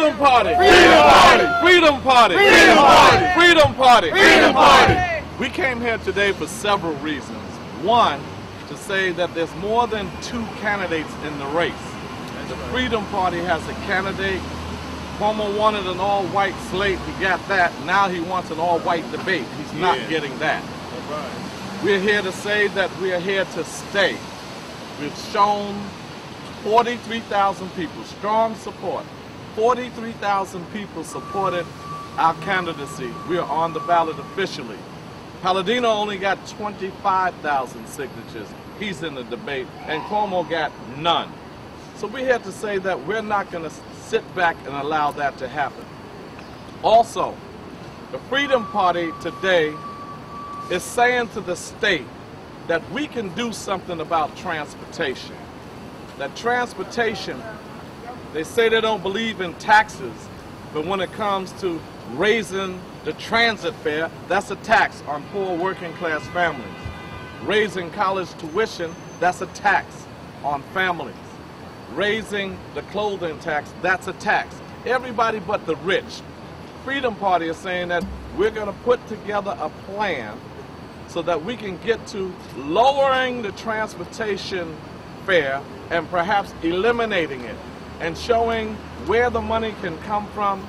Freedom Party! Freedom Party! Freedom Party! Freedom Party! Freedom Party! Freedom Party! We came here today for several reasons. One, to say that there's more than 2 candidates in the race. The Freedom Party has a candidate. Cuomo wanted an all-white slate. He got that. Now he wants an all-white debate. He's not getting that. We're here to say that we are here to stay. We've shown 43,000 people, strong support. 43,000 people supported our candidacy. We are on the ballot officially. Palladino only got 25,000 signatures. He's in the debate, and Cuomo got none. So we're here to say that we're not going to sit back and allow that to happen. Also, the Freedom Party today is saying to the state that we can do something about transportation. That transportation, they say they don't believe in taxes, but when it comes to raising the transit fare, that's a tax on poor working class families. Raising college tuition, that's a tax on families. Raising the clothing tax, that's a tax. Everybody but the rich. Freedom Party is saying that we're going to put together a plan so that we can get to lowering the transportation fare and perhaps eliminating it and showing where the money can come from.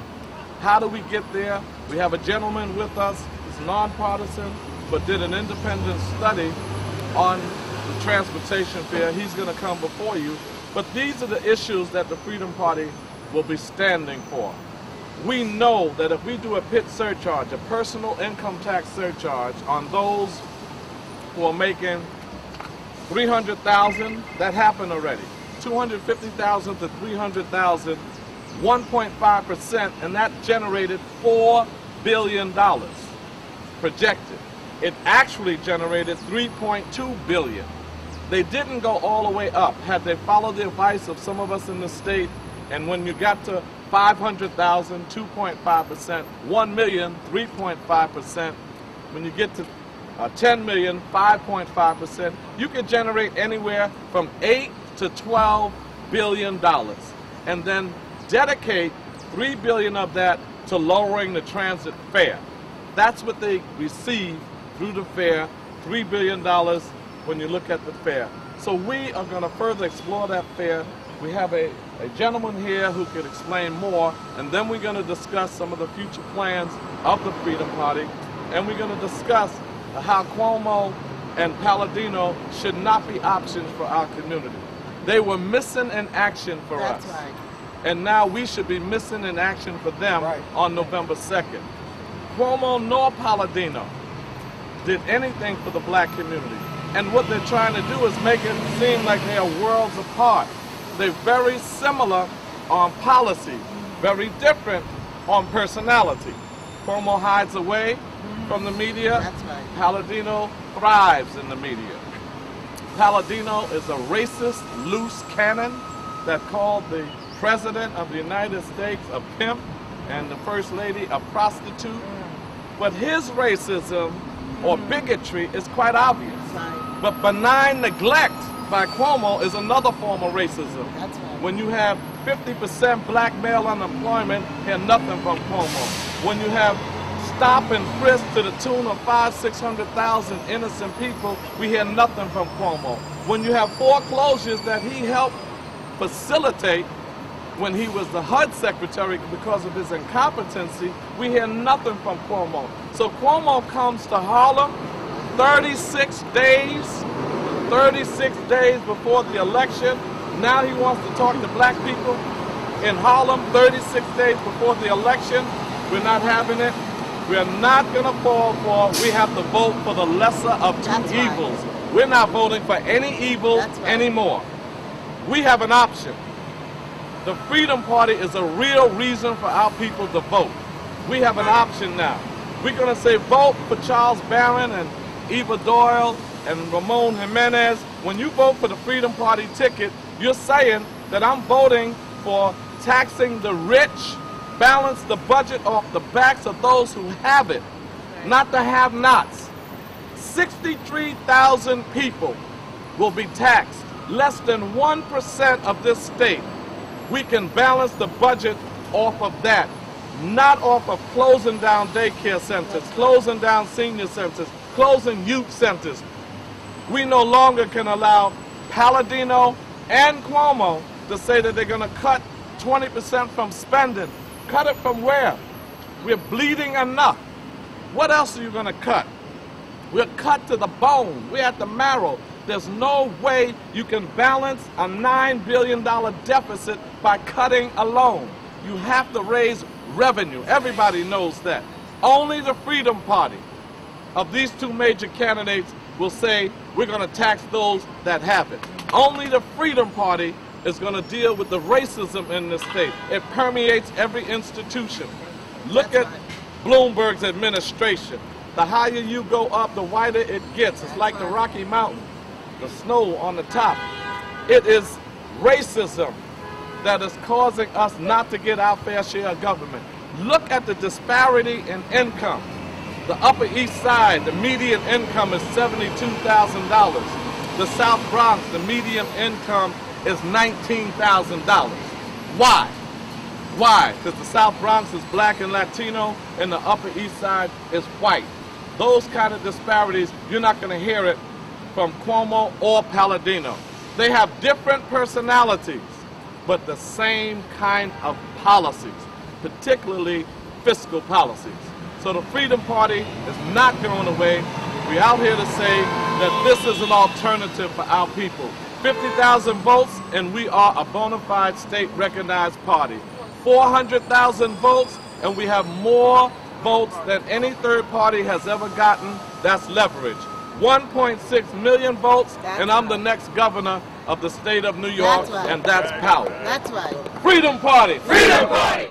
How do we get there? We have a gentleman with us, he's nonpartisan, but did an independent study on the transportation fare. He's going to come before you. But these are the issues that the Freedom Party will be standing for. We know that if we do a PIT surcharge, a personal income tax surcharge on those who are making $300,000, that happened already. $250,000 to $300,000, 1.5%, and that generated $4 billion projected. It actually generated $3.2 billion. They didn't go all the way up. Had they followed the advice of some of us in the state, and when you got to 500,000, 2.5%, 1 million, 3.5%, when you get to 10 million, 5.5%, you could generate anywhere from 8 to 12 billion dollars, and then dedicate 3 billion of that to lowering the transit fare. That's what they receive through the fare, $3 billion when you look at the fare. So we are going to further explore that fare. We have a gentleman here who can explain more, and then we're going to discuss some of the future plans of the Freedom Party, and we're going to discuss how Cuomo and Palladino should not be options for our community. They were missing in action for us. That's right. And now we should be missing in action for them on November 2nd. Cuomo nor Palladino did anything for the black community. And what they're trying to do is make it seem like they are worlds apart. They're very similar on policy, very different on personality. Cuomo hides away from the media. That's right. Palladino thrives in the media. Palladino is a racist, loose cannon that called the President of the United States a pimp and the First Lady a prostitute. But his racism or bigotry is quite obvious. Right. But benign neglect by Cuomo is another form of racism. That's right. When you have 50% black male unemployment, hear nothing from Cuomo. When you have stop and frisk to the tune of 500,000-600,000 innocent people, we hear nothing from Cuomo. When you have foreclosures that he helped facilitate when he was the HUD secretary because of his incompetency, we hear nothing from Cuomo. So Cuomo comes to Harlem 36 days before the election. Now he wants to talk to black people in Harlem 36 days before the election. We're not having it. We're not going to fall for, we have to vote for the lesser of two evils. We're not voting for any evil anymore. We have an option. The Freedom Party is a real reason for our people to vote. We have an option now. We're going to say vote for Charles Barron and Eva Doyle and Ramon Jimenez. When you vote for the Freedom Party ticket, you're saying that I'm voting for taxing the rich, balance the budget off the backs of those who have it, not the have-nots. 63,000 people will be taxed, less than 1% of this state. We can balance the budget off of that, not off of closing down daycare centers, closing down senior centers, closing youth centers. We no longer can allow Palladino and Cuomo to say that they're going to cut 20% from spending. Cut it from where? We're bleeding enough. What else are you going to cut? We're cut to the bone. We're at the marrow. There's no way you can balance a $9 billion deficit by cutting alone. You have to raise revenue. Everybody knows that. Only the Freedom Party of these two major candidates will say we're going to tax those that have it. Only the Freedom Party is going to deal with the racism in this state. It permeates every institution. Look at Bloomberg's administration. The higher you go up, the wider it gets. It's like the Rocky Mountain, the snow on the top. It is racism that is causing us not to get our fair share of government. Look at the disparity in income. The Upper East Side, the median income is $72,000. The South Bronx, the median income is $19,000. Why? Why? Because the South Bronx is black and Latino, and the Upper East Side is white. Those kind of disparities, you're not going to hear it from Cuomo or Palladino. They have different personalities, but the same kind of policies, particularly fiscal policies. So the Freedom Party is not going away. We're out here to say that this is an alternative for our people. 50,000 votes, and we are a bona fide state-recognized party. 400,000 votes, and we have more votes than any third party has ever gotten. That's leverage. 1.6 million votes, and I'm the next governor of the state of New York, and that's power. That's right. Freedom Party! Freedom Party!